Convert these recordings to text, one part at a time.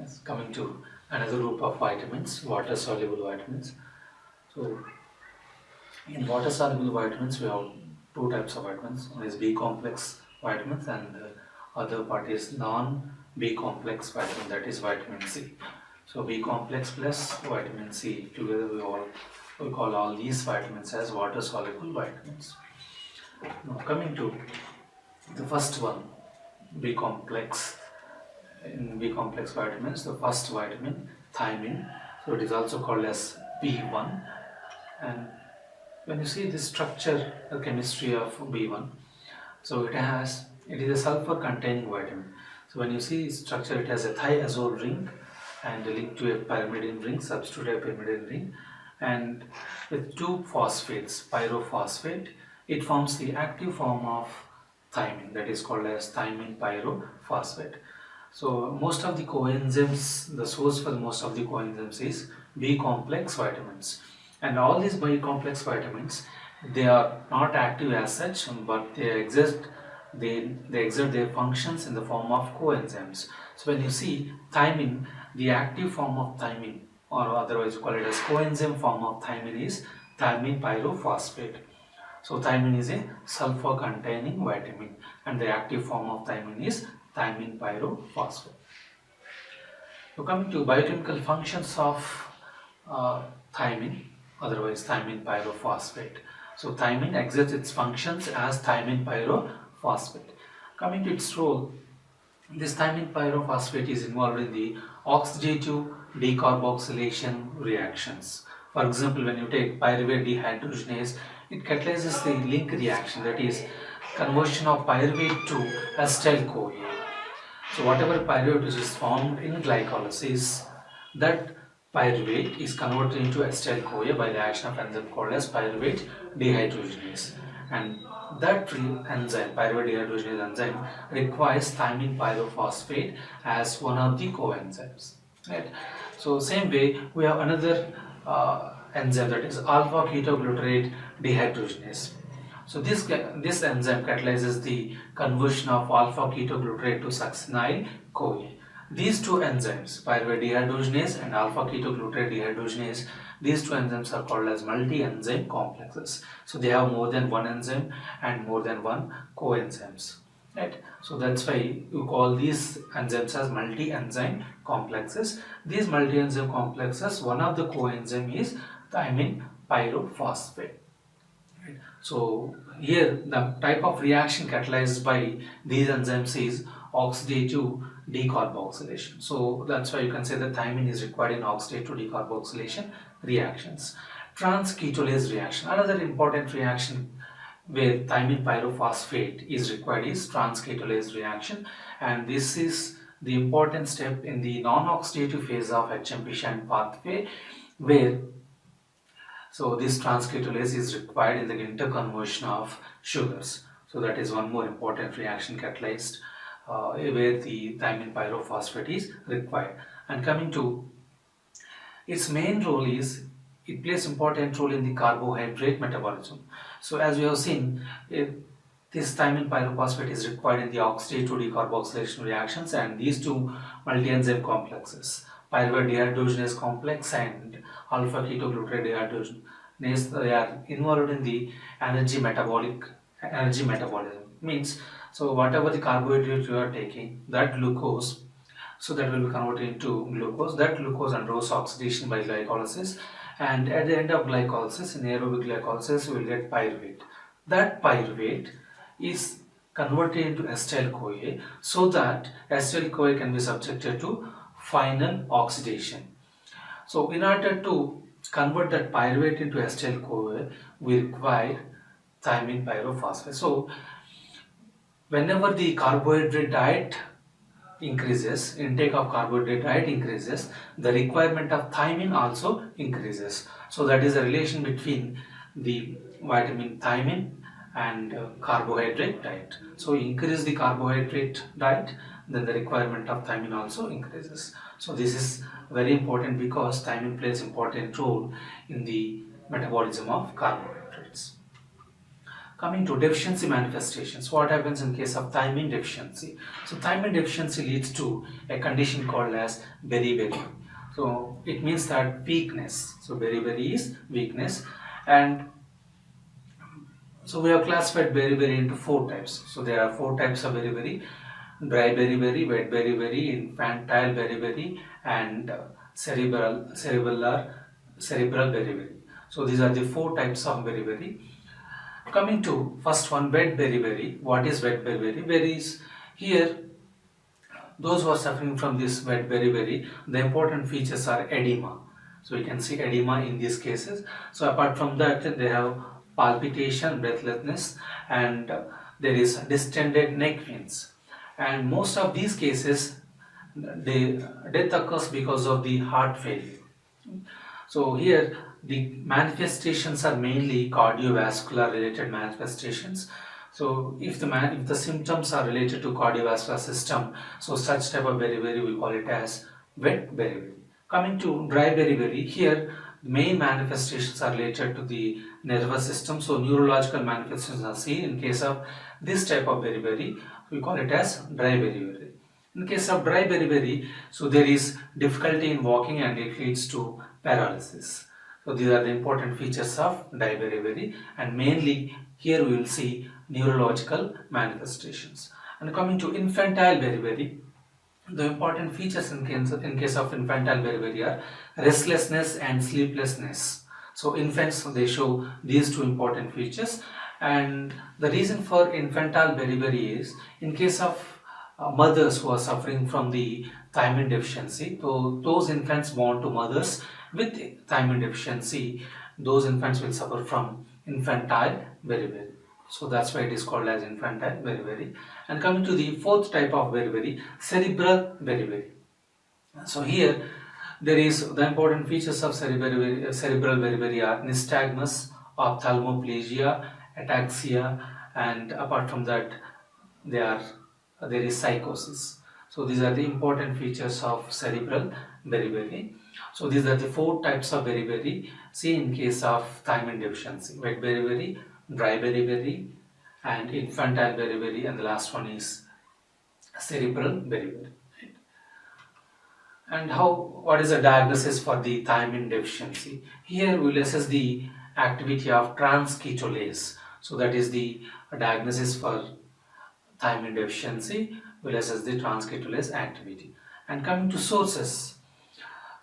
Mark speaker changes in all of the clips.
Speaker 1: Yes, coming to another group of vitamins, water soluble vitamins. So in water soluble vitamins we have two types of vitamins. One is B complex vitamins and the other part is non B complex vitamin, that is vitamin C. So B complex plus vitamin C together we call all these vitamins as water soluble vitamins. Now coming to the first one, B complex. In B complex vitamins, the first vitamin, thiamine, so it is also called as B1. And when you see the structure, the chemistry of B1, so it is a sulfur containing vitamin. So when you see structure, it has a thiazole ring and linked to a pyrimidine ring, substitute a pyrimidine ring, and with two phosphates, pyrophosphate, it forms the active form of thiamine, that is called as thiamine pyrophosphate. So most of the coenzymes, the source for most of the coenzymes is B complex vitamins. And all these B complex vitamins, they are not active as such, but they exert their functions in the form of coenzymes. So when you see thiamine, the active form of thiamine, or otherwise you call it as coenzyme form of thiamine, is thiamine pyrophosphate. So thiamine is a sulfur containing vitamin and the active form of thiamine is thiamine pyrophosphate. So coming to biochemical functions of thiamine, otherwise thiamine pyrophosphate. So thiamine exerts its functions as thiamine pyrophosphate. Coming to its role, this thiamine pyrophosphate is involved in the oxidative decarboxylation reactions. For example, when you take pyruvate dehydrogenase, it catalyzes the link reaction, that is conversion of pyruvate to acetyl-CoA. So whatever pyruvate which is formed in glycolysis, that pyruvate is converted into acetyl-CoA by the action of enzyme called as pyruvate dehydrogenase. And that enzyme, pyruvate dehydrogenase enzyme, requires thiamine pyrophosphate as one of the coenzymes. Right? So same way we have another enzyme, that is alpha ketoglutarate dehydrogenase. So this enzyme catalyzes the conversion of alpha ketoglutarate to succinyl-CoA. These two enzymes, pyruvate dehydrogenase and alpha ketoglutarate dehydrogenase, these two enzymes are called as multi-enzyme complexes. So they have more than one enzyme and more than one coenzymes. Right? So that's why you call these enzymes as multi-enzyme complexes. These multi-enzyme complexes, one of the coenzyme is thiamine pyrophosphate. Right? So here the type of reaction catalyzed by these enzymes is oxidative decarboxylation. So that's why you can say that thiamine is required in oxidative decarboxylation reactions. Trans-ketolase reaction, another important reaction where thiamine pyrophosphate is required is trans-ketolase reaction, and this is the important step in the non-oxidative phase of HMP shunt pathway, where so this trans-ketolase is required in the interconversion of sugars. So that is one more important reaction catalyzed where the thiamine pyrophosphate is required. And coming to its main role is, it plays important role in the carbohydrate metabolism. So as we have seen, this thiamine pyrophosphate is required in the oxidative decarboxylation reactions, and these two multi-enzyme complexes, pyruvate dehydrogenase complex and alpha ketoglutarate dehydrogenase, they are involved in the energy metabolism. Means, so whatever the carbohydrate you are taking, that glucose, so that will be converted into glucose. That glucose undergoes oxidation by glycolysis, and at the end of glycolysis, in aerobic glycolysis, we will get pyruvate. That pyruvate is converted into acetyl-CoA, so that acetyl-CoA can be subjected to final oxidation. So in order to convert that pyruvate into acetyl-CoA, we require thiamine pyrophosphate. So whenever the carbohydrate diet increases, intake of carbohydrate diet increases, the requirement of thiamine also increases. So that is a relation between the vitamin thiamine and carbohydrate diet. So increase the carbohydrate diet, then the requirement of thiamine also increases. So this is very important because thiamine plays important role in the metabolism of carbohydrates. Coming to deficiency manifestations, what happens in case of thiamine deficiency? So thiamine deficiency leads to a condition called as beriberi. So it means that weakness. So beriberi is weakness, and so we have classified beriberi into four types. So there are four types of beriberi: dry beriberi, wet beriberi, infantile beriberi, and cerebral beriberi. So these are the four types of beriberi. Coming to first one, wet beriberi. What is wet beriberi? Berries here. Those who are suffering from this wet beriberi, the important features are edema. So you can see edema in these cases. So apart from that, they have palpitation, breathlessness, and there is distended neck veins. And most of these cases, the death occurs because of the heart failure. So here the manifestations are mainly cardiovascular related manifestations. So if the symptoms are related to cardiovascular system, so such type of beriberi we call it as wet beriberi. Coming to dry beriberi, here the main manifestations are related to the nervous system. So neurological manifestations are seen in case of this type of beriberi. We call it as dry beriberi. In case of dry beriberi, so there is difficulty in walking and it leads to paralysis. So these are the important features of dry beriberi, and mainly here we will see neurological manifestations. And coming to infantile beriberi, the important features in case of infantile beriberi are restlessness and sleeplessness. So infants, they show these two important features, and the reason for infantile beriberi is in case of mothers who are suffering from the thiamine deficiency. So those infants born to mothers with thiamine deficiency, those infants will suffer from infantile beriberi. So that's why it is called as infantile beriberi. And coming to the fourth type of beriberi, cerebral beriberi. So here there is the important features of cerebral beriberi are nystagmus, ophthalmoplegia, ataxia, and apart from that there is psychosis. So these are the important features of cerebral beriberi. So these are the four types of beriberi seen in case of thiamine deficiency: wet beriberi, dry beriberi, and infantile beriberi, and the last one is cerebral beriberi. And what is the diagnosis for the thiamine deficiency? Here we will assess the activity of transketolase. So that is the diagnosis for thiamine deficiency. We will assess the transketolase activity. And coming to sources.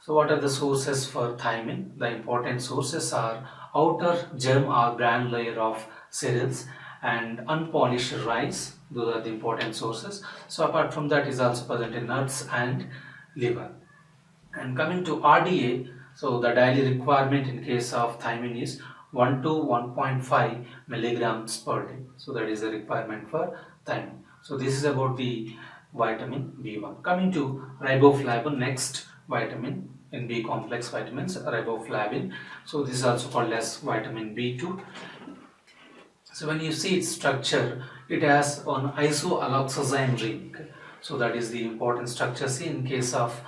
Speaker 1: So what are the sources for thiamine? The important sources are outer germ or bran layer of cereals and unpolished rice. Those are the important sources. So apart from that is also present in nuts and liver. And coming to RDA, so the daily requirement in case of thiamine is 1 to 1.5 milligrams per day. So that is the requirement for thiamine. So this is about the vitamin B1. Coming to riboflavin, next vitamin in B complex vitamins, riboflavin. So this is also called as vitamin B2. So when you see its structure, it has an isoalloxazine ring. So that is the important structure seen in case of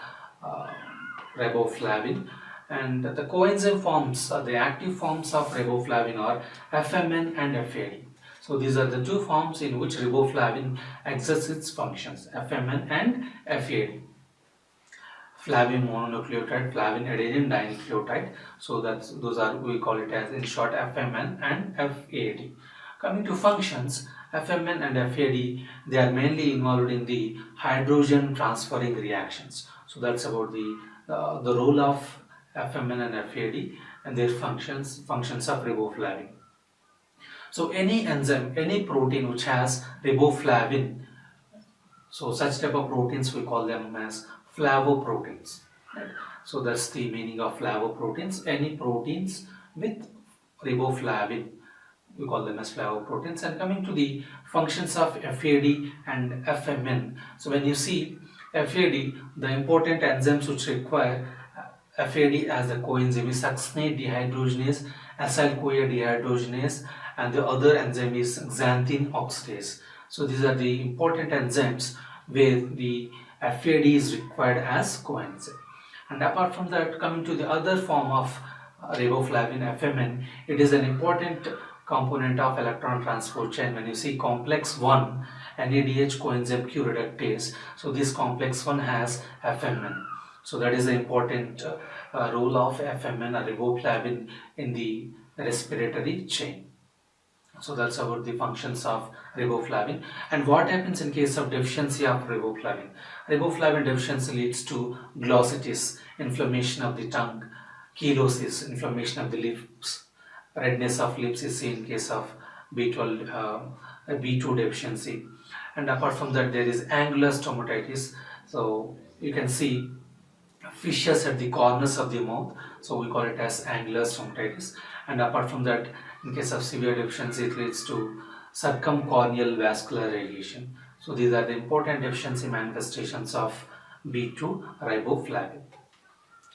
Speaker 1: riboflavin. And the coenzyme forms, the active forms of riboflavin are FMN and FAD. So these are the two forms in which riboflavin exerts its functions, FMN and FAD. Flavin mononucleotide, flavin adenine dinucleotide. So those are, we call it as in short FMN and FAD. Coming to functions, FMN and FAD, they are mainly involved in the hydrogen transferring reactions. So that's about the role of FMN and FAD and their functions of riboflavin. So any enzyme, any protein which has riboflavin, so such type of proteins we call them as flavoproteins. Right? So that's the meaning of flavoproteins. Any proteins with riboflavin, we call them as flavoproteins. And coming to the functions of FAD and FMN. So when you see FAD, the important enzymes which require FAD as the coenzyme is succinate dehydrogenase, acyl-CoA dehydrogenase, and the other enzyme is xanthine oxidase. So these are the important enzymes where the FAD is required as coenzyme. And apart from that, coming to the other form of riboflavin, FMN, it is an important component of electron transport chain. When you see complex 1 NADH coenzyme Q reductase, so this complex 1 has FMN. So that is the important role of FMN or riboflavin in the respiratory chain. So that's about the functions of riboflavin. And what happens in case of deficiency of riboflavin? Riboflavin deficiency leads to glossitis, inflammation of the tongue, chelosis, inflammation of the lips, redness of lips is seen in case of B12, B2 deficiency. And apart from that, there is angular stomatitis. So you can see fissures at the corners of the mouth, so we call it as angular stomatitis. And apart from that, in case of severe deficiency, it leads to circumcorneal vascular radiation. So these are the important deficiency manifestations of B2 riboflavin.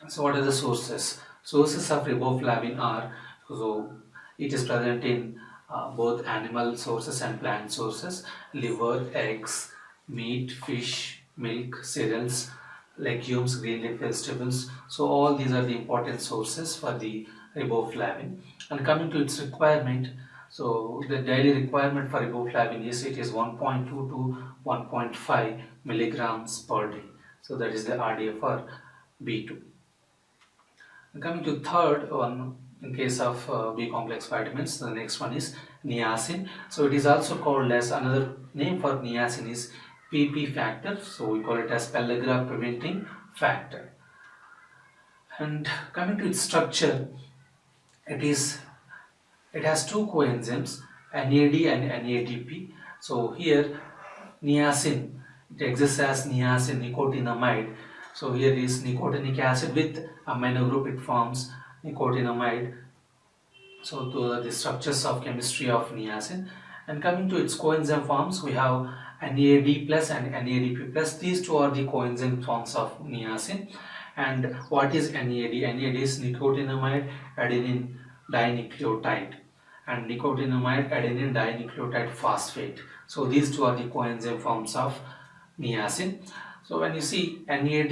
Speaker 1: So what are the sources? Sources of riboflavin are, so it is present in both animal sources and plant sources: liver, eggs, meat, fish, milk, cereals, legumes, green leaf vegetables. So all these are the important sources for the riboflavin. And coming to its requirement, so the daily requirement for riboflavin is, it is 1.2 to 1.5 milligrams per day. So that is the RDA for B2. And coming to third one, in case of B complex vitamins, the next one is niacin. So it is also called as, another name for niacin is PP factor. So we call it as pellagra preventing factor. And coming to its structure, it has two coenzymes, NAD and NADP. So here niacin, it exists as niacin nicotinamide. So here is nicotinic acid with amino group, it forms nicotinamide. So those are the structures of chemistry of niacin. And coming to its coenzyme forms, we have NAD plus and NADP plus. These two are the coenzyme forms of niacin. And what is NAD? NAD is nicotinamide adenine dinucleotide and nicotinamide adenine dinucleotide phosphate. So these two are the coenzyme forms of niacin. So when you see NAD,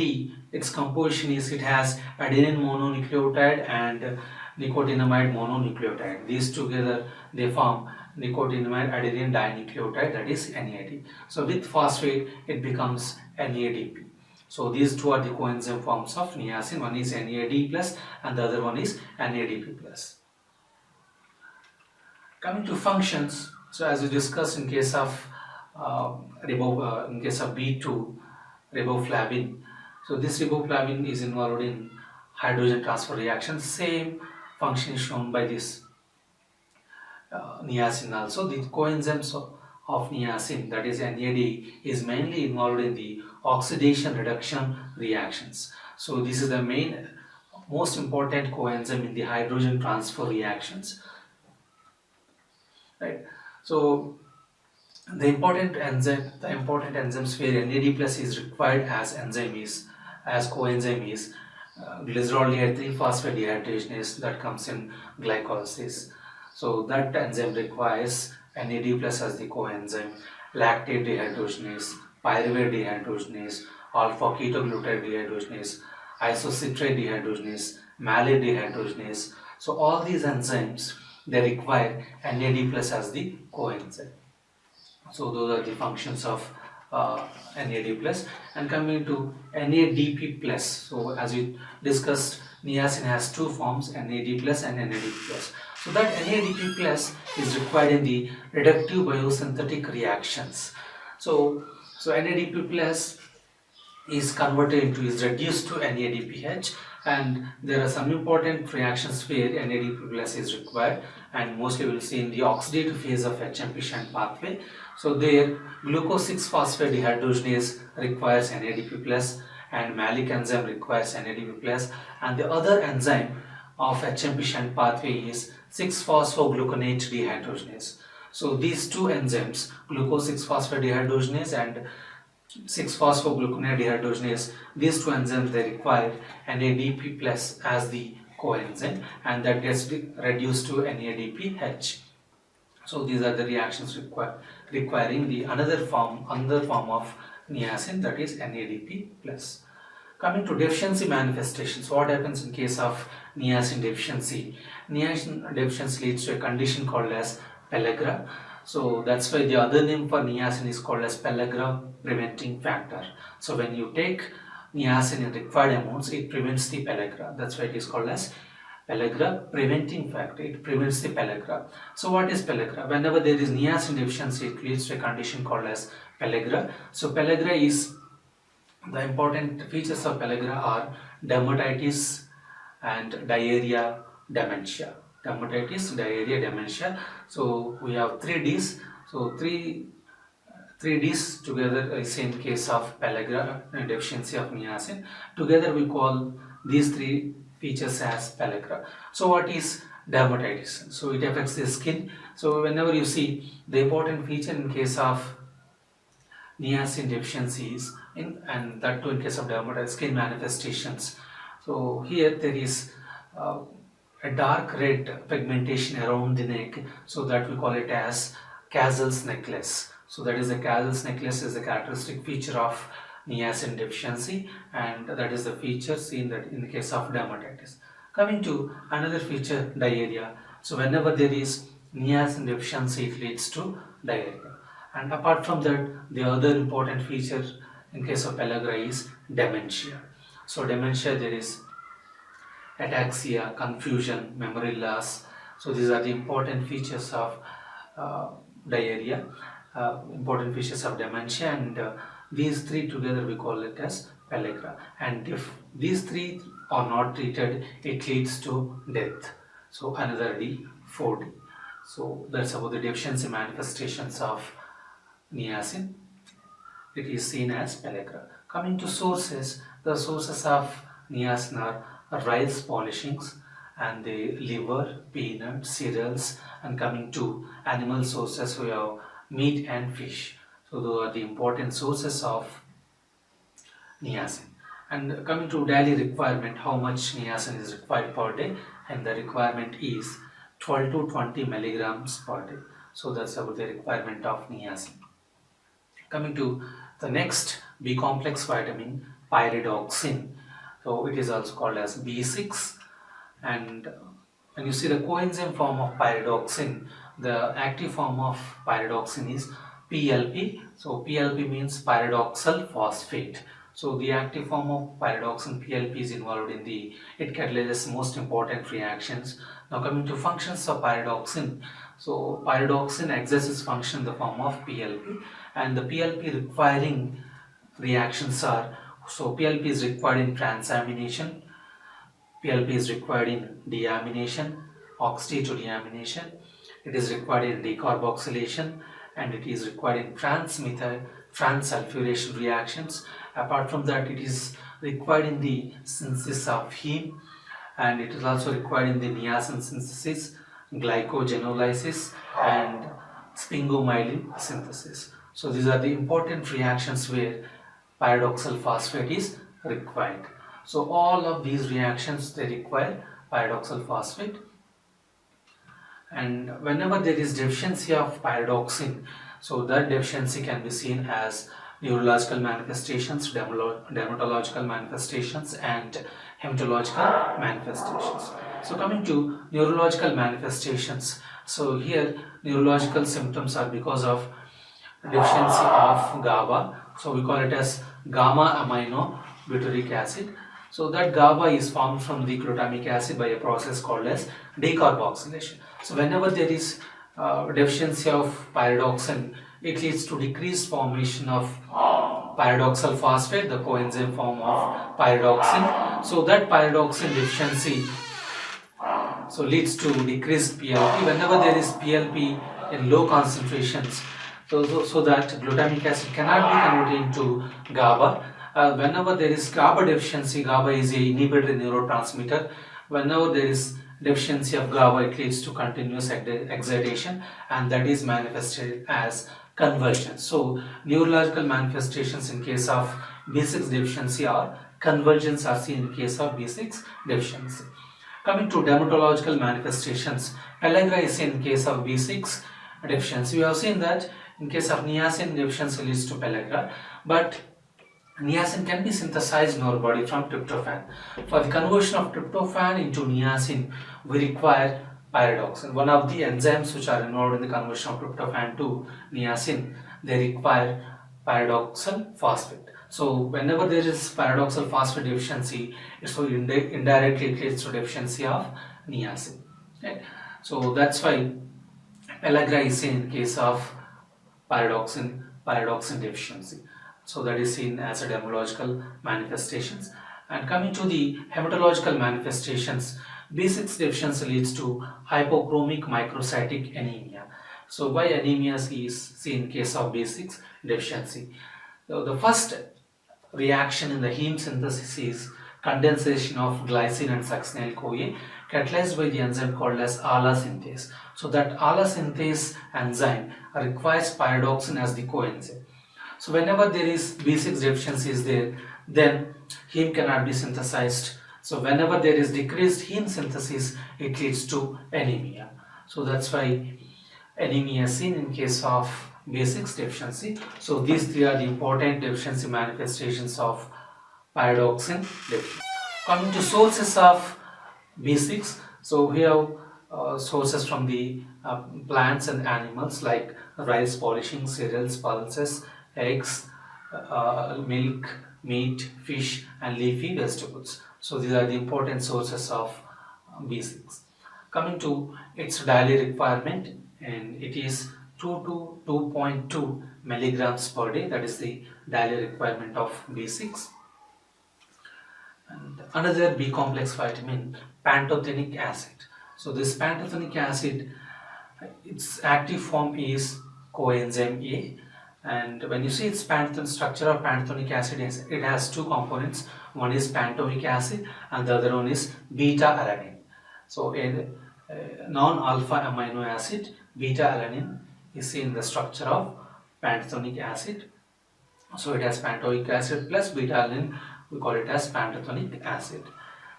Speaker 1: its composition is, it has adenine mononucleotide and nicotinamide mononucleotide. These together they form nicotinamide adenine dinucleotide, that is NAD. So with phosphate it becomes NADP. So these two are the coenzyme forms of niacin. One is NAD plus and the other one is NADP plus. Coming to functions, so as we discussed in case of B2 riboflavin, so this riboflavin is involved in hydrogen transfer reaction. Same function is shown by this niacin also. The coenzymes of niacin, that is NAD, is mainly involved in the oxidation reduction reactions. So this is the most important coenzyme in the hydrogen transfer reactions, right? So the important enzymes where NAD plus is required as coenzyme is glyceroldehyde 3-phosphate dehydrogenase, that comes in glycolysis. So that enzyme requires NAD plus as the coenzyme. Lactate dehydrogenase, pyruvate dehydrogenase, alpha ketoglutarate dehydrogenase, isocitrate dehydrogenase, malate dehydrogenase. So all these enzymes, they require NAD plus as the coenzyme. So those are the functions of NAD plus. And coming to NADP plus, so as we discussed, niacin has two forms, NAD plus and NADP plus. So that NADP plus is required in the reductive biosynthetic reactions. So NADP plus is reduced to NADPH, and there are some important reactions where NADP plus is required, and mostly we will see in the oxidative phase of HMP shunt pathway. So there glucose 6-phosphate dehydrogenase requires NADP plus and malic enzyme requires NADP plus, and the other enzyme of HMP shunt pathway is 6-phosphogluconate dehydrogenase. So these two enzymes, glucose 6-phosphate dehydrogenase and 6-phosphogluconate dehydrogenase, these two enzymes, they require NADP plus as the coenzyme, and that gets reduced to NADPH. So these are the reactions requiring the another form of niacin, that is NADP plus. Coming to deficiency manifestations, what happens in case of niacin deficiency? Niacin deficiency leads to a condition called as pellagra. So that's why the other name for niacin is called as pellagra preventing factor. So when you take niacin in required amounts, it prevents the pellagra. That's why it is called as pellagra preventing factor. It prevents the pellagra. So what is pellagra? Whenever there is niacin deficiency, it leads to a condition called as pellagra. So pellagra is, the important features of pellagra are dermatitis and diarrhea, dementia. Dermatitis, diarrhea, dementia. So we have 3 Ds. So three Ds together is in case of pellagra deficiency of niacin. Together we call these 3 features as pellagra. So what is dermatitis? So it affects the skin. So whenever you see, the important feature in case of niacin deficiencies and that too in case of dermatitis, skin manifestations. So here there is a dark red pigmentation around the neck, so that we call it as Cazel's necklace. So that is the Cazel's necklace is a characteristic feature of niacin deficiency, and that is the feature seen that in the case of dermatitis. Coming to another feature, diarrhea. So whenever there is niacin deficiency, it leads to diarrhea. And apart from that, the other important feature in case of pellagra is dementia. So dementia, there is ataxia, confusion, memory loss. So these are the important features of diarrhea, important features of dementia, and these 3 together we call it as pellagra. And if these 3 are not treated, it leads to death. So another D, 4D. So that's about the deficiency manifestations of niacin. It is seen as pellagra. Coming to sources, the sources of niacin are rice polishings and the liver, peanut, cereals, and coming to animal sources, we have meat and fish. So those are the important sources of niacin. And coming to daily requirement, how much niacin is required per day, and the requirement is 12 to 20 milligrams per day. So that's about the requirement of niacin. Coming to the next B complex vitamin, pyridoxine. So it is also called as B6, and when you see the coenzyme form of pyridoxine, the active form of pyridoxine is PLP. So PLP means pyridoxal phosphate. So the active form of pyridoxine, PLP, is involved in the, it catalyzes most important reactions. Now coming to functions of pyridoxine. So pyridoxine exerts its function in the form of PLP, and the PLP requiring reactions are, so PLP is required in transamination, PLP is required in deamination, oxydeamination, it is required in decarboxylation, and it is required in transsulfuration reactions. Apart from that, it is required in the synthesis of heme, and it is also required in the niacin synthesis, glycogenolysis, and sphingomyelin synthesis. So these are the important reactions where pyridoxal phosphate is required. So all of these reactions, they require pyridoxal phosphate, and whenever there is deficiency of pyridoxine, so that deficiency can be seen as neurological manifestations, dermatological manifestations, and hematological manifestations. So coming to neurological manifestations, so here neurological symptoms are because of deficiency of GABA. So we call it as gamma amino butyric acid. So that GABA is formed from the glutamic acid by a process called as decarboxylation. So whenever there is deficiency of pyridoxine, it leads to decreased formation of pyridoxal phosphate, the coenzyme form of pyridoxine. So that pyridoxine deficiency so leads to decreased PLP. Whenever there is PLP in low concentrations, so that glutamic acid cannot be converted into GABA. Whenever there is GABA deficiency, GABA is a inhibitory neurotransmitter. Whenever there is deficiency of GABA, it leads to continuous excitation, and that is manifested as convulsions. So neurological manifestations in case of B6 deficiency or convulsions are seen in case of B6 deficiency. Coming to dermatological manifestations, pellagra is seen in case of B6 deficiency. We have seen that in case of niacin deficiency leads to pellagra, but Niacin can be synthesized in our body from tryptophan. For the conversion of tryptophan into niacin, we require pyridoxine. One of the enzymes which are involved in the conversion of tryptophan to niacin, they require pyridoxal phosphate. So whenever there is pyridoxal phosphate deficiency, it will indirectly leads to deficiency of niacin. Right? So that's why pellagra is seen in case of pyridoxine deficiency. So that is seen as a dermatological manifestations. And coming to the hematological manifestations, B6 deficiency leads to hypochromic microcytic anemia. So why anemia is seen in case of B6 deficiency? So the first reaction in the heme synthesis is condensation of glycine and succinyl-CoA catalyzed by the enzyme called as ALA synthase. So that ALA synthase enzyme requires pyridoxine as the coenzyme. So whenever there is B6 deficiency is there, then heme cannot be synthesized. So whenever there is decreased heme synthesis, it leads to anemia. So that's why anemia is seen in case of B6 deficiency. So these three are the important deficiency manifestations of pyridoxine deficiency. Coming to sources of B6, so we have sources from the plants and animals like rice polishing, cereals, pulses, eggs, milk, meat, fish and leafy vegetables. So these are the important sources of B6. Coming to its daily requirement, and it is 2 to 2.2 milligrams per day, that is the daily requirement of B6. And another B complex vitamin, pantothenic acid. So this pantothenic acid, its active form is coenzyme A, and when you see its structure of pantothenic acid, it has two components. One is pantoic acid and the other one is beta alanine. So a non-alpha amino acid beta alanine is in the structure of pantothenic acid. So it has pantoic acid plus beta alanine, we call it as pantothenic acid.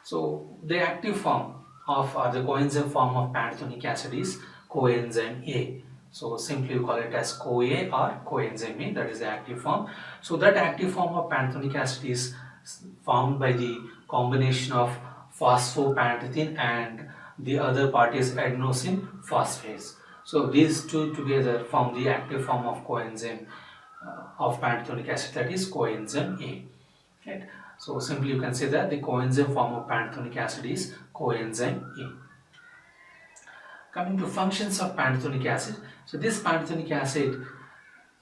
Speaker 1: So the active form of the coenzyme form of pantothenic acid is coenzyme A. So simply we call it as CoA or coenzyme A, that is the active form. So that active form of pantothenic acid is formed by the combination of phosphopantothen and the other part is adenosine phosphase. So these two together form the active form of coenzyme of pantothenic acid, that is coenzyme A. Right? So simply you can say that the coenzyme form of pantothenic acid is coenzyme A. Coming to functions of pantothenic acid, so this pantothenic acid,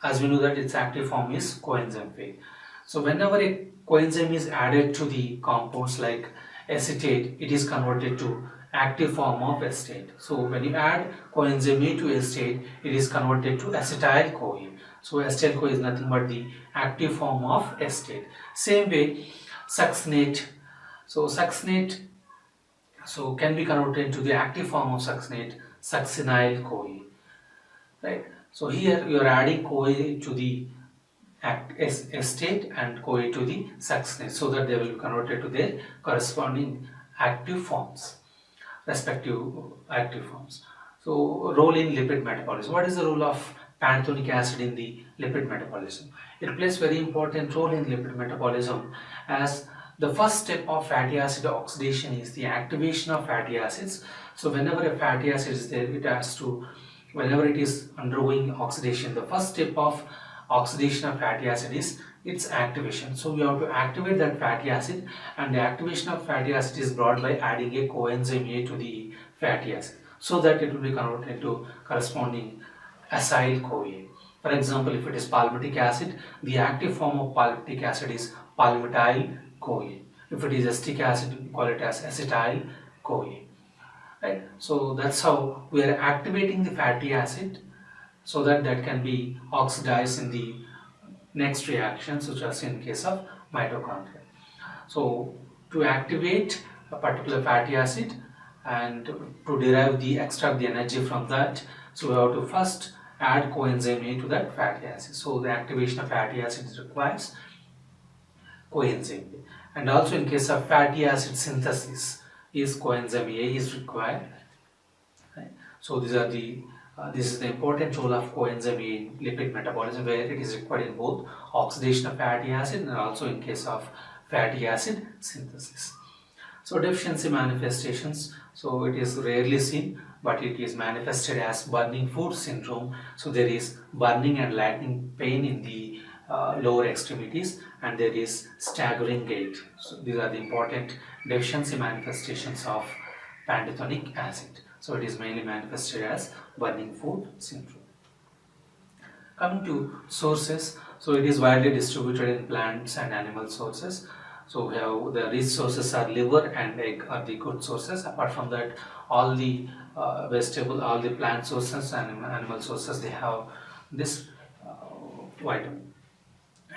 Speaker 1: as we know that its active form is coenzyme A. So whenever a coenzyme is added to the compounds like acetate, it is converted to active form of acetate. So when you add coenzyme A to acetate, it is converted to acetyl-CoA. So acetyl-CoA is nothing but the active form of acetate. Same way, succinate. So succinate can be converted to the active form of succinate, succinyl-CoA. Right. So here you are adding CoA to the acetate and CoA to the succinate, so that they will be converted to their corresponding active forms, respective active forms. So role in lipid metabolism. What is the role of pantothenic acid in the lipid metabolism? It plays very important role in lipid metabolism, as the first step of fatty acid oxidation is the activation of fatty acids. So whenever a fatty acid is there, it has to, whenever it is undergoing oxidation, the first step of oxidation of fatty acid is its activation. So we have to activate that fatty acid, and the activation of fatty acid is brought by adding a coenzyme A to the fatty acid, so that it will be converted into corresponding acyl-CoA. For example, if it is palmitic acid, the active form of palmitic acid is palmitoyl-CoA. If it is acetic acid, we call it as acetyl-CoA. Right? So that's how we are activating the fatty acid, so that can be oxidized in the next reaction, such as in case of mitochondria. So to activate a particular fatty acid and to extract the energy from that, so we have to first add coenzyme A to that fatty acid. So the activation of fatty acids requires coenzyme A. And also in case of fatty acid synthesis, is coenzyme A is required. Right? So these are the This is the important role of coenzyme in lipid metabolism, where it is required in both oxidation of fatty acid and also in case of fatty acid synthesis. So deficiency manifestations, so it is rarely seen, but it is manifested as burning food syndrome. So there is burning and lightning pain in the lower extremities, and there is staggering gait. So these are the important deficiency manifestations of pantothenic acid. So it is mainly manifested as burning food syndrome. Coming to sources, so it is widely distributed in plants and animal sources. So we have the rich sources are liver and egg are the good sources. Apart from that, all the vegetable, all the plant sources and animal sources, they have this vitamin.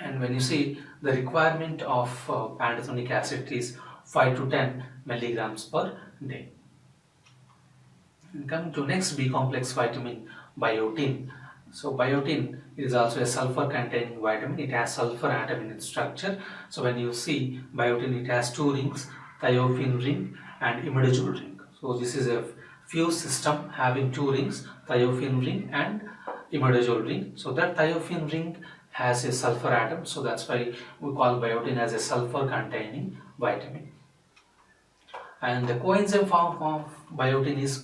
Speaker 1: And when you see the requirement of pantothenic acid is 5 to 10 milligrams per day. And coming to next B complex vitamin, biotin. So biotin is also a sulfur containing vitamin. It has sulfur atom in its structure. So when you see biotin, it has two rings, thiophene ring and imidazole ring. So this is a fused system having two rings, thiophene ring and imidazole ring. So that thiophene ring has a sulfur atom. So that's why we call biotin as a sulfur containing vitamin. And the coenzyme form of biotin is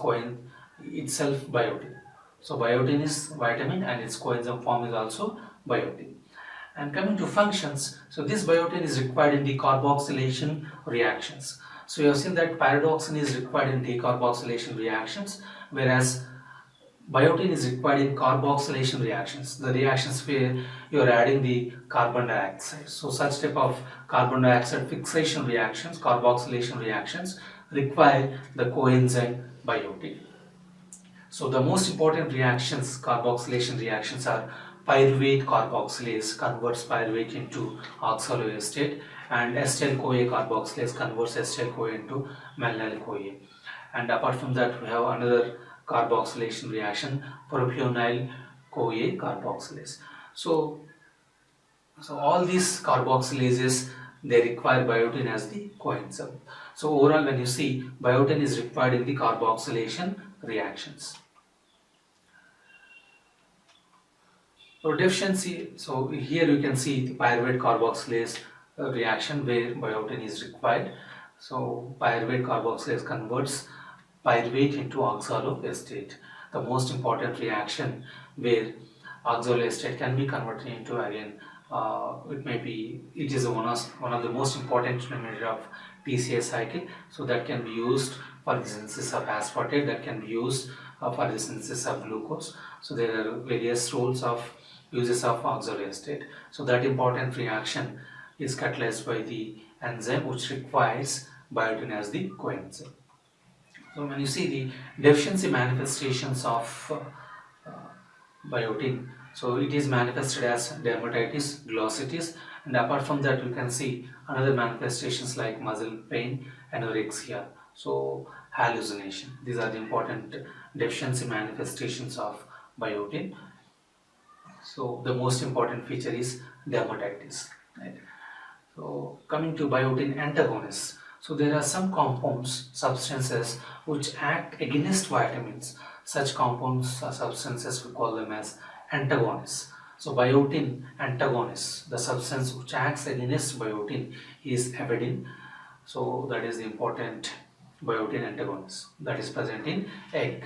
Speaker 1: itself biotin. So biotin is vitamin and its coenzyme form is also biotin. And coming to functions, so this biotin is required in decarboxylation reactions. So you have seen that pyridoxine is required in decarboxylation reactions, whereas biotin is required in carboxylation reactions, the reactions where you are adding the carbon dioxide. So such type of carbon dioxide fixation reactions, carboxylation reactions require the coenzyme biotin. So the most important reactions, carboxylation reactions, are pyruvate carboxylase converts pyruvate into oxaloacetate, and acetyl-CoA carboxylase converts acetyl-CoA into malonyl-CoA. And apart from that, we have another carboxylation reaction, propionyl-CoA carboxylase. So all these carboxylases, they require biotin as the coenzyme. So overall, when you see, biotin is required in the carboxylation reactions. So deficiency, so here you can see the pyruvate carboxylase reaction where biotin is required. So pyruvate carboxylase converts pyruvate into oxaloacetate. The most important reaction where oxaloacetate can be converted into, again, it is one of the most important measure of TCA cycle. So that can be used for the synthesis of aspartate, that can be used for the synthesis of glucose. So there are various uses of oxaloacetate. So that important reaction is catalyzed by the enzyme which requires biotin as the coenzyme. So when you see the deficiency manifestations of biotin, so it is manifested as dermatitis, glossitis, and apart from that you can see another manifestations like muscle pain, anorexia, so hallucination. These are the important deficiency manifestations of biotin. So the most important feature is dermatitis, right? So coming to biotin antagonists. So there are some compounds, substances which act against vitamins. Such compounds or substances, we call them as antagonists. So biotin antagonists, the substance which acts against biotin is avidin. So that is the important biotin antagonist that is present in egg.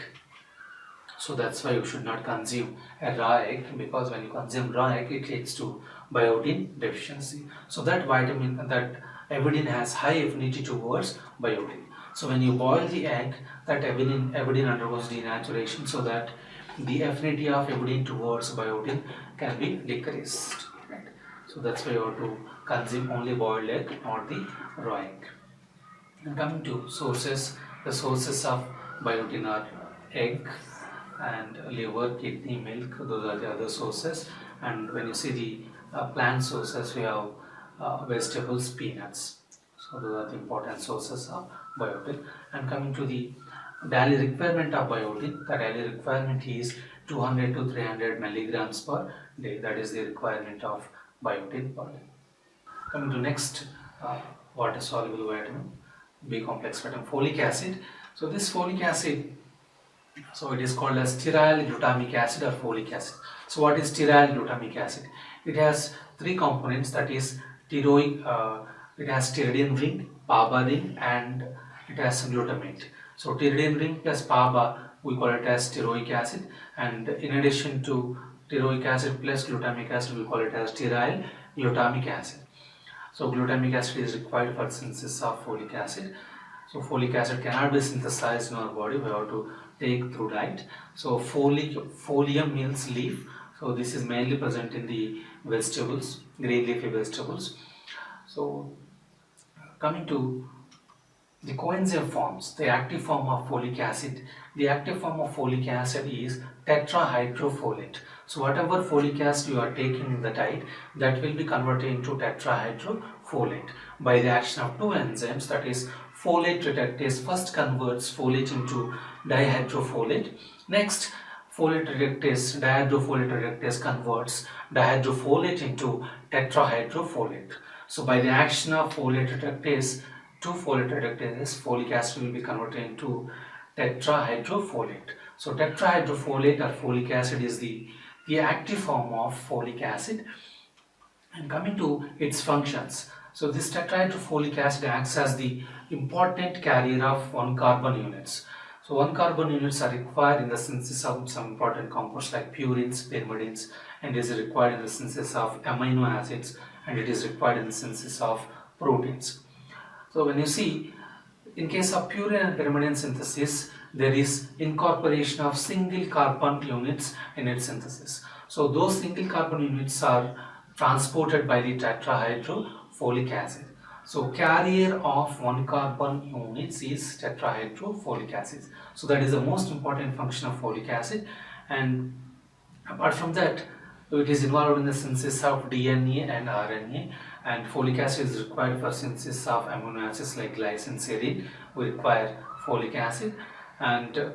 Speaker 1: So that's why you should not consume a raw egg, because when you consume raw egg, it leads to biotin deficiency. So that avidin has high affinity towards biotin. So when you boil the egg, that avidin undergoes denaturation, so that the affinity of avidin towards biotin can be decreased. Right? So that's why you have to consume only boiled egg, not the raw egg. And coming to sources, the sources of biotin are egg and liver, kidney, milk. Those are the other sources. And when you see the plant sources, we have vegetables, peanuts. So those are the important sources of biotin. And coming to the daily requirement of biotin, the daily requirement is 200 to 300 milligrams per day. That is the requirement of biotin per day. Coming to next water soluble vitamin, B complex vitamin, folic acid. So this folic acid So it is called as stearyl glutamic acid or folic acid. So what is stearyl glutamic acid? It has three components, that is it has pyridine ring, PABA ring, and it has glutamate. So pyridine ring plus PABA, we call it as stearoic acid, and in addition to stearoic acid plus glutamic acid, we call it as stearyl glutamic acid. So glutamic acid is required for synthesis of folic acid. So folic acid cannot be synthesized in our body, we have to take through diet. So folium means leaf. So this is mainly present in the vegetables, green leafy vegetables. So coming to the coenzyme forms, the active form of folic acid. The active form of folic acid is tetrahydrofolate. So whatever folic acid you are taking in the diet, that will be converted into tetrahydrofolate by the action of two enzymes, that is folate reductase first converts folate into dihydrofolate. Next, folate reductase, dihydrofolate reductase converts dihydrofolate into tetrahydrofolate. So by the action of folate reductase, two folate reductases, folic acid will be converted into tetrahydrofolate. So tetrahydrofolate or folic acid is the active form of folic acid. And coming to its functions, so this tetrahydrofolic acid acts as the important carrier of 1 carbon units. So 1 carbon units are required in the synthesis of some important compounds like purines, pyrimidines, and is required in the synthesis of amino acids, and it is required in the synthesis of proteins. So when you see, in case of purine and pyrimidine synthesis, there is incorporation of single carbon units in its synthesis. So those single carbon units are transported by the tetrahydrofolic acid. So carrier of 1 carbon units is tetrahydrofolic acid. So that is the most important function of folic acid. And apart from that, it is involved in the synthesis of DNA and RNA, and folic acid is required for synthesis of amino acids like glycine, serine. We require folic acid. And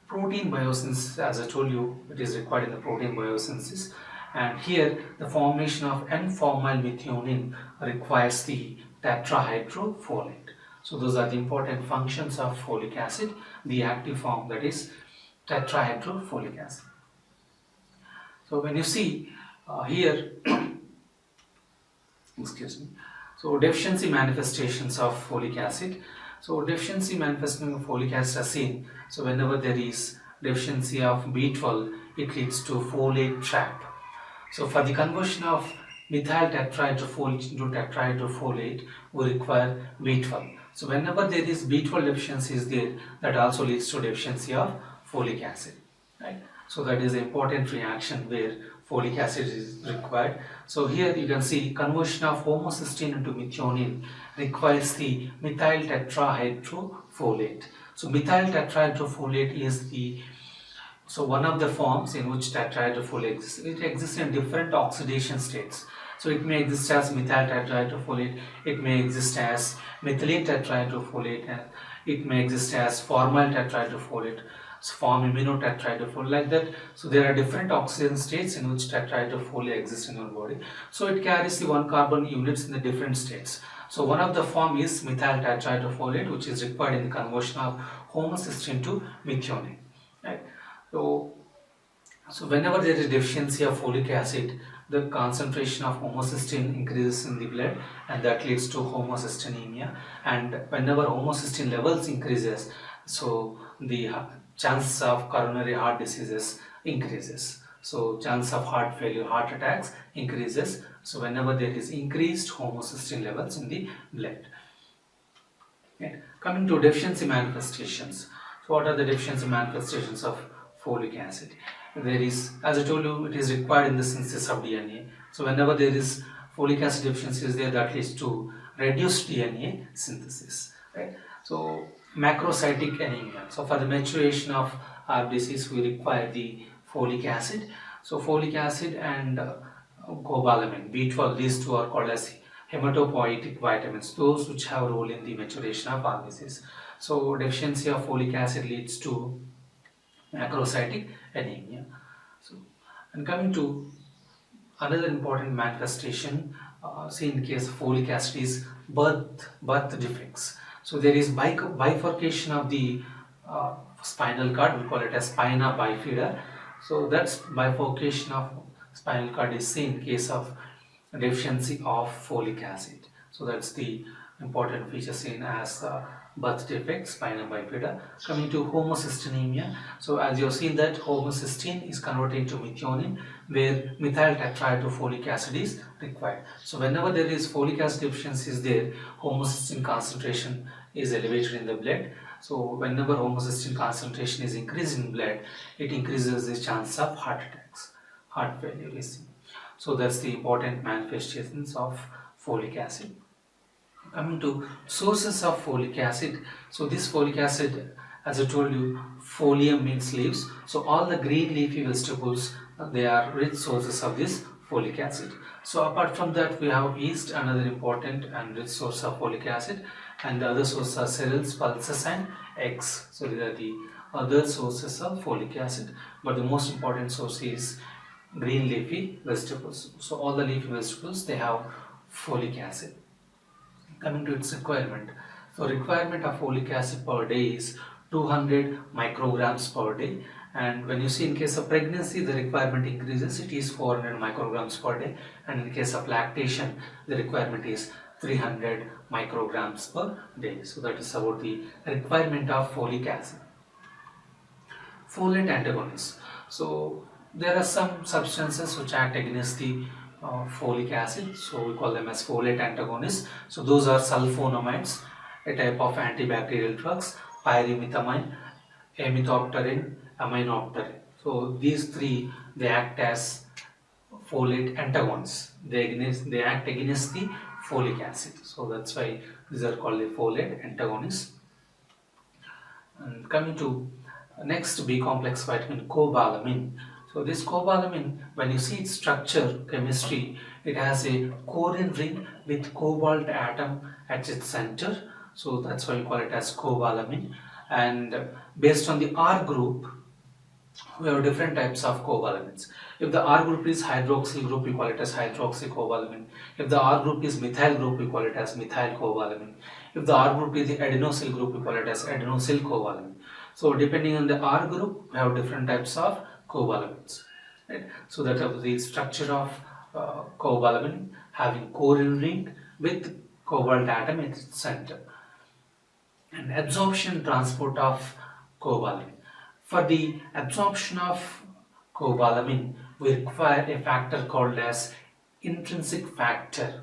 Speaker 1: protein biosynthesis, as I told you, it is required in the protein biosynthesis. And here the formation of N-formyl methionine requires the tetrahydrofolate. So those are the important functions of folic acid, the active form, that is tetrahydrofolic acid. So when you see here, excuse me, so deficiency manifestations of folic acid. So deficiency manifestation of folic acid are seen. So whenever there is deficiency of B12, it leads to folate trap. So for the conversion of methyl tetrahydrofolate into tetrahydrofolate, we require B12. So whenever there is B12 deficiency is there, that also leads to deficiency of folic acid, right? So that is an important reaction where folic acid is required. So here you can see conversion of homocysteine into methionine requires the methyl tetrahydrofolate. So methyl tetrahydrofolate is one of the forms in which tetrahydrofolate exists. It exists in different oxidation states. So it may exist as methyl tetrahydrofolate, it may exist as methylene tetrahydrofolate, and it may exist as formyl tetrahydrofolate, form iminotetrahydrofolate, like that. So there are different oxidation states in which tetrahydrofolate exists in our body. So it carries the 1 carbon units in the different states. So one of the form is methyl tetrahydrofolate, which is required in the conversion of homocysteine to methionine, right? So whenever there is deficiency of folic acid, the concentration of homocysteine increases in the blood, and that leads to homocystinemia. And whenever homocysteine levels increases, so the chance of coronary heart diseases increases. So chance of heart failure, heart attacks increases. So whenever there is increased homocysteine levels in the blood. Okay. Coming to deficiency manifestations. So what are the deficiency manifestations of folic acid? There is, as I told you, it is required in the synthesis of DNA. So whenever there is folic acid deficiency is there, that leads to reduced DNA synthesis, right? So macrocytic anemia. So for the maturation of our disease, we require the folic acid. So folic acid and cobalamin, B12, these two are called as hematopoietic vitamins, those which have a role in the maturation of our disease. So deficiency of folic acid leads to macrocytic anemia. So, and coming to another important manifestation, say in case of folic acid, is birth defects. So there is bifurcation of the spinal cord, we call it as spina bifida. So that's bifurcation of spinal cord is seen in case of deficiency of folic acid. So that's the important feature seen as birth defect, spina bifida. Coming to homocystinemia, so as you have seen that homocysteine is converted into methionine, where methyl tetrahydrofolic acid is required. So whenever there is folic acid deficiency is there, homocysteine concentration is elevated in the blood. So whenever homocysteine concentration is increased in blood, it increases the chance of heart attacks, heart failure is seen. So that's the important manifestations of folic acid. Coming to sources of folic acid, so this folic acid, as I told you, folium means leaves. So all the green leafy vegetables, they are rich sources of this folic acid. So apart from that, we have yeast, another important and rich source of folic acid, and the other sources are cereals, pulses, and eggs. So these are the other sources of folic acid, but the most important source is green leafy vegetables. So all the leafy vegetables, they have folic acid. Coming to its requirement, so requirement of folic acid per day is 200 micrograms per day, and when you see in case of pregnancy the requirement increases, it is 400 micrograms per day, and in case of lactation the requirement is 300 micrograms per day. So that is about the requirement of folic acid. Folate antagonists. So there are some substances which act against the folic acid, so we call them as folate antagonists. So those are sulfonamides, a type of antibacterial drugs, pyrimethamine, amethopterin, aminopterin. So these three, they act as folate antagonists. They act against the folic acid. So that's why these are called the folate antagonists. And coming to next B complex vitamin, cobalamin. So this cobalamin, when you see its structure, chemistry, it has a corin ring with cobalt atom at its center. So that's why we call it as cobalamin. And based on the R group, we have different types of cobalamins. If the R group is hydroxyl group, we call it as hydroxycobalamin. If the R group is methyl group, we call it as methylcobalamin. If the R group is the adenosyl group, we call it as adenosylcobalamin. So depending on the R group, we have different types of cobalamins. Right? So that is the structure of cobalamin, having corin ring with cobalt atom at its center. And absorption transport of cobalamin. For the absorption of cobalamin, we require a factor called as intrinsic factor.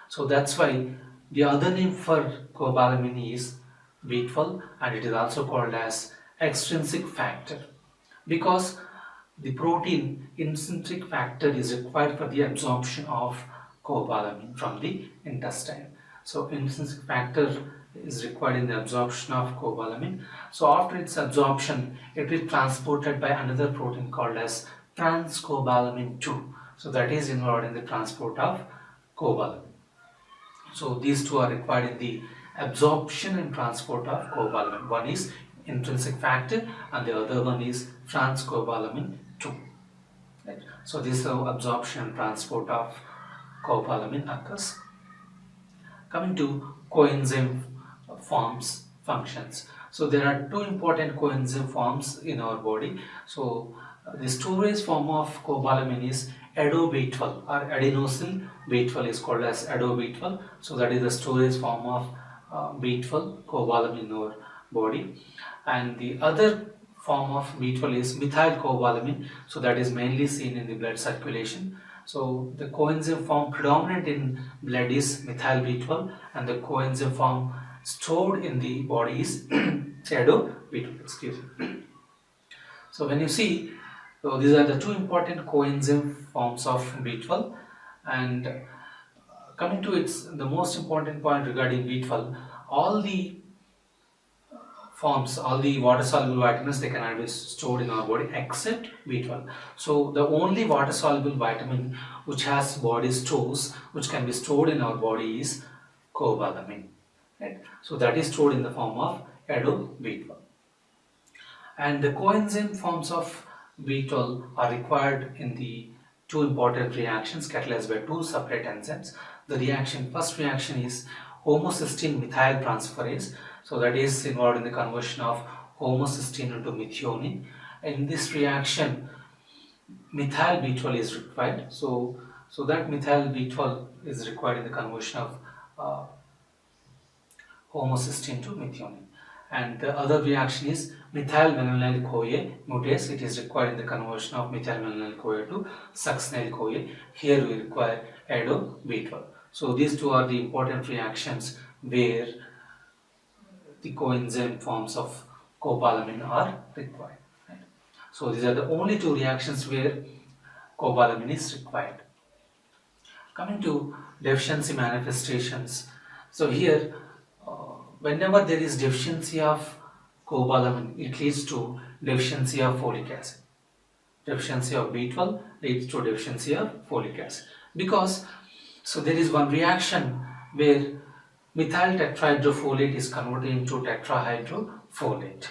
Speaker 1: So that's why the other name for cobalamin is B12, and it is also called as extrinsic factor, because the protein intrinsic factor is required for the absorption of cobalamin from the intestine. So intrinsic factor is required in the absorption of cobalamin. So after its absorption, it is transported by another protein called as transcobalamin 2. So that is involved in the transport of cobalamin. So these two are required in the absorption and transport of cobalamin. One is intrinsic factor and the other one is transcobalamin 2. Right? So this is how absorption and transport of cobalamin occurs. Coming to coenzyme forms, functions. So there are two important coenzyme forms in our body. So the storage form of cobalamin is ADO-B12 or adenosyl B12 is called as ADO-B12. So that is the storage form of B12 cobalamin in our body. And the other form of B12 is methylcobalamin. So that is mainly seen in the blood circulation. So the coenzyme form predominant in blood is methyl B12, and the coenzyme form stored in the body is ADO-B12. Excuse me. So when you see, so these are the two important coenzyme forms of B12, and coming to its the most important point regarding B12, all the forms, all the water soluble vitamins, they cannot be stored in our body except B12. So the only water soluble vitamin which has body stores which can be stored in our body is cobalamin. Right? So that is stored in the form of ADO-B12. And the coenzyme forms of B12 are required in the two important reactions catalyzed by two separate enzymes. The reaction, first reaction is homocysteine methyl transferase. So that is involved in the conversion of homocysteine into methionine. In this reaction, methyl B12 is required. So that methyl B12 is required in the conversion of uh, homocysteine to methionine. And the other reaction is methyl malonyl CoA mutase. It is required in the conversion of methyl malonyl CoA to succinyl CoA. Here we require ado B12. So these two are the important reactions where the coenzyme forms of cobalamin are required. Right? So these are the only two reactions where cobalamin is required. Coming to deficiency manifestations. So here, whenever there is deficiency of cobalamin, it leads to deficiency of folic acid. Deficiency of B12 leads to deficiency of folic acid. Because, so there is one reaction where methyl tetrahydrofolate is converted into tetrahydrofolate.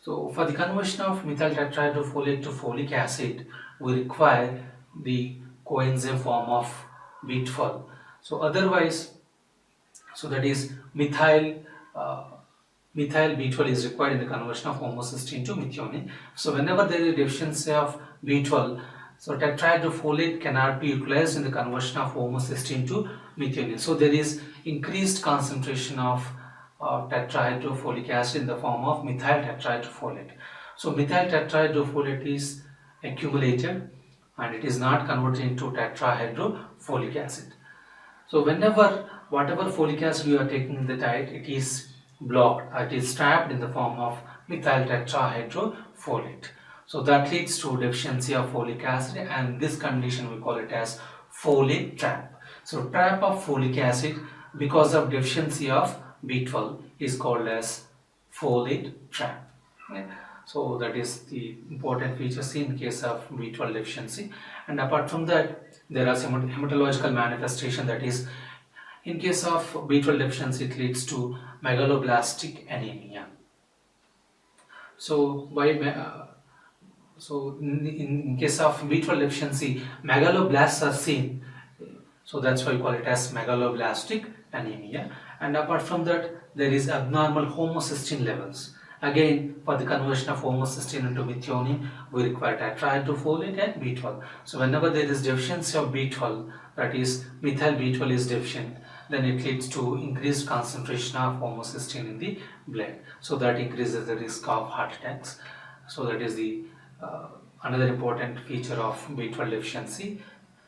Speaker 1: So for the conversion of methyl tetrahydrofolate to folic acid, we require the coenzyme form of B12. So otherwise, so that is methyl B12 is required in the conversion of homocysteine to methionine. So whenever there is deficiency of B12, so tetrahydrofolate cannot be utilized in the conversion of homocysteine to methionine. So there is increased concentration of tetrahydrofolic acid in the form of methyl tetrahydrofolate. So methyl tetrahydrofolate is accumulated and it is not converted into tetrahydrofolic acid. So whenever whatever folic acid you are taking in the diet, it is blocked, it is trapped in the form of methyl tetrahydrofolate. So that leads to deficiency of folic acid, and this condition we call it as folate trap. So trap of folic acid because of deficiency of B12 is called as folate trap. Okay. So that is the important features in case of B12 deficiency. And apart from that, there are some hematological manifestation, that is, in case of B12 deficiency, it leads to megaloblastic anemia. So in case of B12 deficiency, megaloblasts are seen. So that's why we call it as megaloblastic anemia. And apart from that, there is abnormal homocysteine levels. Again, for the conversion of homocysteine into methionine, we require tetrahydrofolate and B12. So whenever there is deficiency of B12, that is methyl B12 is deficient, then it leads to increased concentration of homocysteine in the blood. So that increases the risk of heart attacks. So that is the another important feature of B12 deficiency,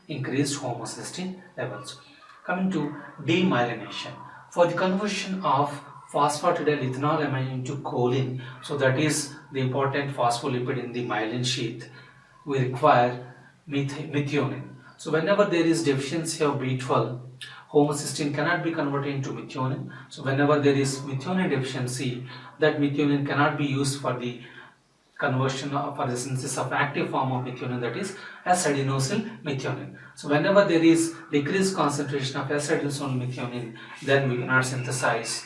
Speaker 1: increased homocysteine levels. Coming to demyelination. For the conversion of phosphatidylethanol into choline, so that is the important phospholipid in the myelin sheath, we require methionine. So whenever there is deficiency of B12, homocysteine cannot be converted into methionine. So whenever there is methionine deficiency, that methionine cannot be used for the conversion for the synthesis of active form of methionine, that is S-adenosyl methionine. So whenever there is decreased concentration of S-adenosyl methionine, then we cannot synthesize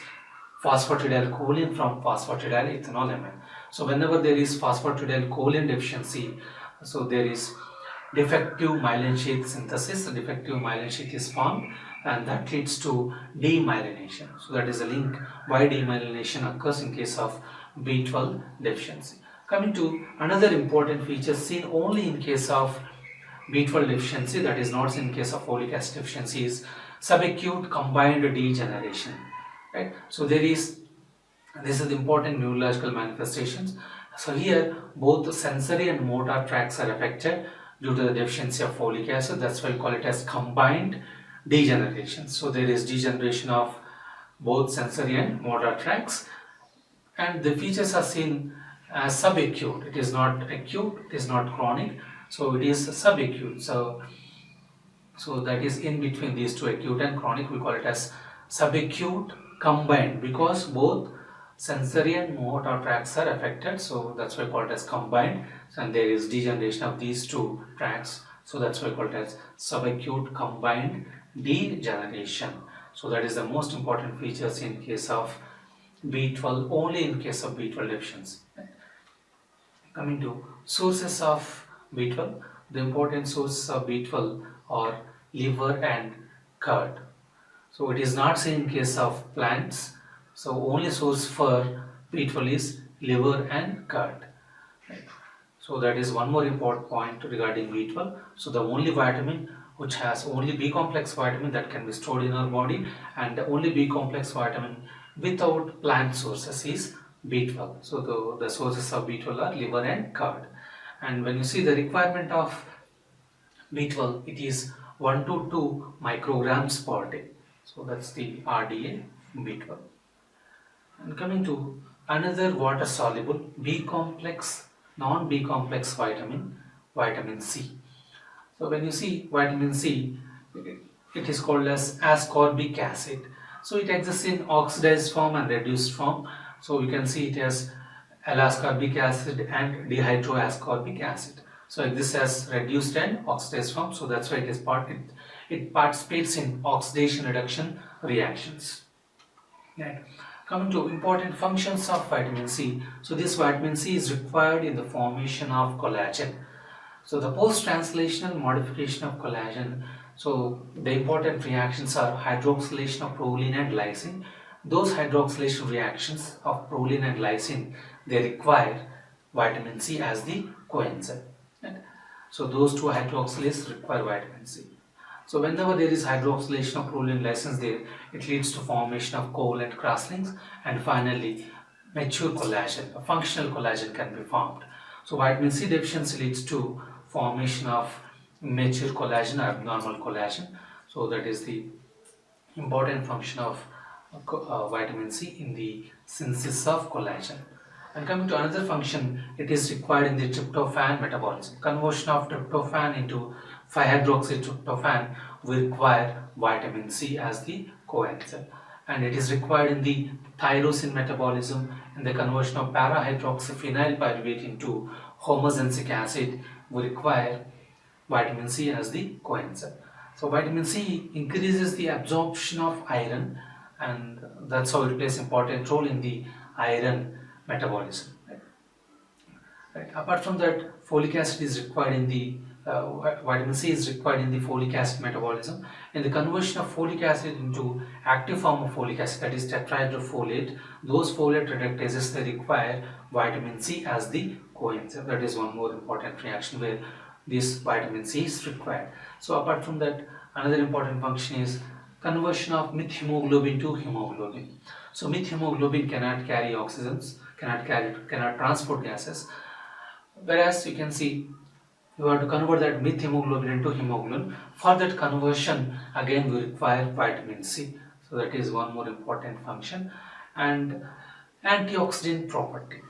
Speaker 1: phosphatidylcholine from phosphatidylethanol. So whenever there is phosphatidylcholine deficiency, so there is defective myelin sheath synthesis, defective myelin sheath is formed, and that leads to demyelination. So that is a link why demyelination occurs in case of B12 deficiency. Coming to another important feature seen only in case of B12 deficiency, that is not in case of folic acid deficiency, is subacute combined degeneration. Right? So this is the important neurological manifestations. So here both sensory and motor tracts are affected due to the deficiency of folic acid. That's why we call it as combined degeneration. So there is degeneration of both sensory and motor tracts, and the features are seen as subacute. It is not acute, it is not chronic, so it is subacute. So that is in between these two, acute and chronic. We call it as subacute combined because both sensory and motor tracts are affected, so that's why we call it as combined, and there is degeneration of these two tracts, so that's why we call it as subacute combined degeneration. So that is the most important features in case of B12, only in case of B12 deficiency. Coming to sources of B12, the important sources of B12 are liver and curd. So it is not seen in case of plants. So only source for B12 is liver and gut. Right. So that is one more important point regarding B12. So the only vitamin which has only B complex vitamin that can be stored in our body, and the only B complex vitamin without plant sources is B12. So the sources of B12 are liver and gut. And when you see the requirement of B12, it is 1 to 2 micrograms per day. So that's the RDA B12. And coming to another water soluble B complex, non B complex vitamin, vitamin C. So when you see vitamin C, it is called as ascorbic acid. So it exists in oxidized form and reduced form. So you can see it as L-ascorbic acid and dihydroascorbic acid. So it exists as reduced and oxidized form. So that's why it participates in oxidation reduction reactions. Right. Coming to important functions of vitamin C. So this vitamin C is required in the formation of collagen. So the post-translational modification of collagen, so the important reactions are hydroxylation of proline and lysine. Those hydroxylation reactions of proline and lysine, they require vitamin C as the coenzyme. Right? So those two hydroxylases require vitamin C. So whenever there is hydroxylation of proline and lysine there, it leads to formation of covalent crosslinks, and finally mature collagen, a functional collagen can be formed. So vitamin C deficiency leads to formation of mature collagen or abnormal collagen. So that is the important function of vitamin C in the synthesis of collagen. And coming to another function, it is required in the tryptophan metabolism. Conversion of tryptophan into 5-hydroxytryptophan will require vitamin C as the coenzyme. And it is required in the tyrosine metabolism, and the conversion of para-hydroxyphenyl pyruvate into homosensic acid will require vitamin C as the coenzyme. So vitamin C increases the absorption of iron, and that's how it plays important role in the iron metabolism. Right. Apart from that, folic acid is required in the vitamin C is required in the folic acid metabolism. In the conversion of folic acid into active form of folic acid, that is tetrahydrofolate, those folate reductases, they require vitamin C as the coenzyme. That is one more important reaction where this vitamin C is required. So apart from that, another important function is conversion of methemoglobin to hemoglobin. So methemoglobin cannot carry oxygens, cannot transport gases, whereas you can see you have to convert that methemoglobin into hemoglobin. For that conversion, again we require vitamin C. So that is one more important function. And antioxidant property.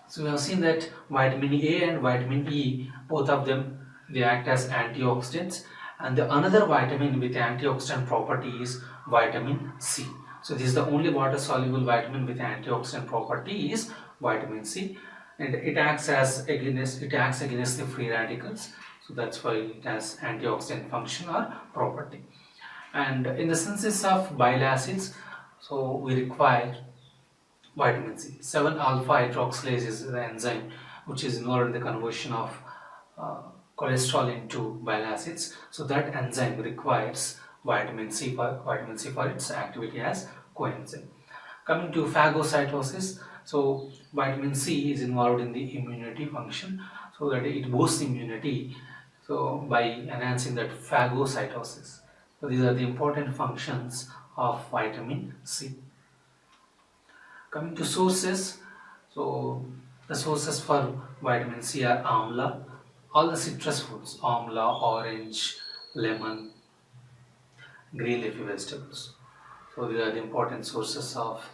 Speaker 1: So we have seen that vitamin A and vitamin E, both of them, they act as antioxidants. And the another vitamin with antioxidant property is vitamin C. So this is the only water soluble vitamin with antioxidant property is vitamin C, and it acts against the free radicals. So that's why it has antioxidant function or property. And in the synthesis of bile acids, so we require vitamin C. 7-alpha hydroxylase is the enzyme which is involved in the conversion of cholesterol into bile acids. So that enzyme requires vitamin C for its activity as coenzyme. Coming to phagocytosis, so vitamin C is involved in the immunity function, so that it boosts immunity, so by enhancing that phagocytosis. So these are the important functions of vitamin C. Coming to sources, so the sources for vitamin C are amla, all the citrus fruits, amla, orange, lemon, green leafy vegetables. So these are the important sources of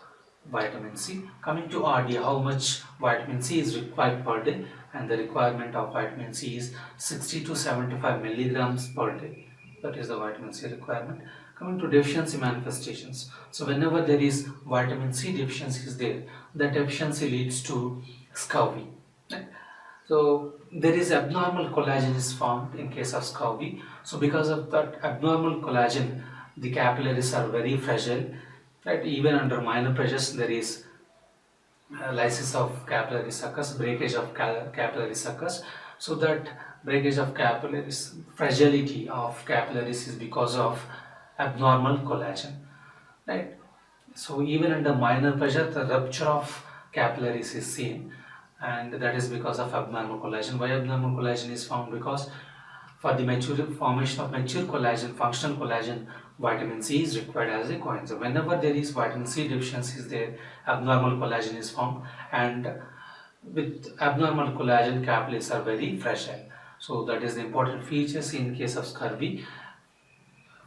Speaker 1: vitamin C. Coming to RDA, how much vitamin C is required per day, and the requirement of vitamin C is 60 to 75 milligrams per day. That is the vitamin C requirement. Coming to deficiency manifestations, so whenever there is vitamin C deficiency is there, that deficiency leads to scurvy. So there is abnormal collagen is formed in case of scurvy. So because of that abnormal collagen, the capillaries are very fragile. Right? Even under minor pressures, there is lysis of capillary suckers, breakage of capillary suckers. So that breakage of capillaries, fragility of capillaries is because of abnormal collagen. Right? So even under minor pressure, the rupture of capillaries is seen, and that is because of abnormal collagen. Why abnormal collagen is found? Because for the formation of mature collagen, functional collagen, vitamin C is required as a coenzyme. Whenever there is vitamin C deficiency is there, abnormal collagen is formed, and with abnormal collagen, capillaries are very fragile. So that is the important features in case of scurvy,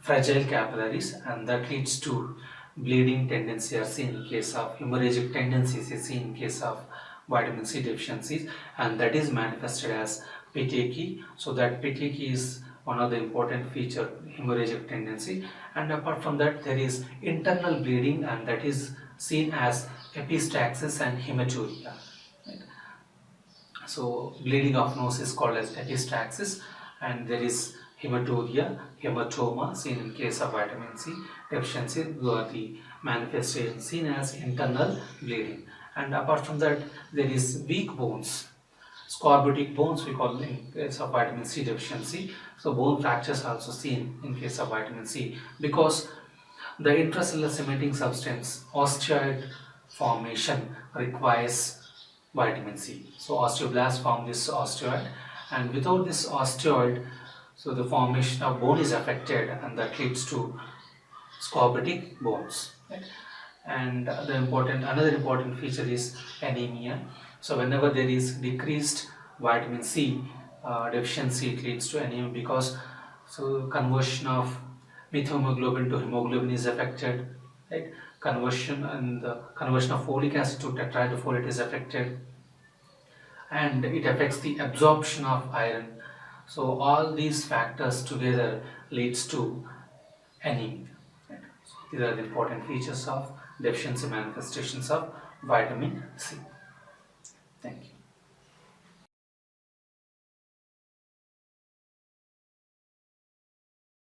Speaker 1: fragile capillaries, and that leads to bleeding tendency are seen in case of hemorrhagic tendencies is seen in case of vitamin C deficiencies, and that is manifested as petechiae. So that petechiae is one of the important feature, hemorrhagic tendency, and apart from that there is internal bleeding, and that is seen as epistaxis and hematuria. Right? So bleeding of nose is called as epistaxis, and there is hematuria, hematoma seen in case of vitamin C deficiency, the manifestation seen as internal bleeding. And apart from that, there is weak bones, scorbutic bones we call in case of vitamin C deficiency. So bone fractures are also seen in case of vitamin C, because the intracellular cementing substance osteoid formation requires vitamin C. So osteoblasts form this osteoid, and without this osteoid, so the formation of bone is affected, and that leads to scorbutic bones. Right? And another important feature is anemia. So whenever there is decreased vitamin C deficiency, it leads to anemia, because so conversion of methemoglobin to hemoglobin is affected, right? Conversion and the conversion of folic acid to tetrahydrofolate is affected, and it affects the absorption of iron. So all these factors together leads to anemia. Right? So these are the important features of deficiency manifestations of vitamin C. Thank you.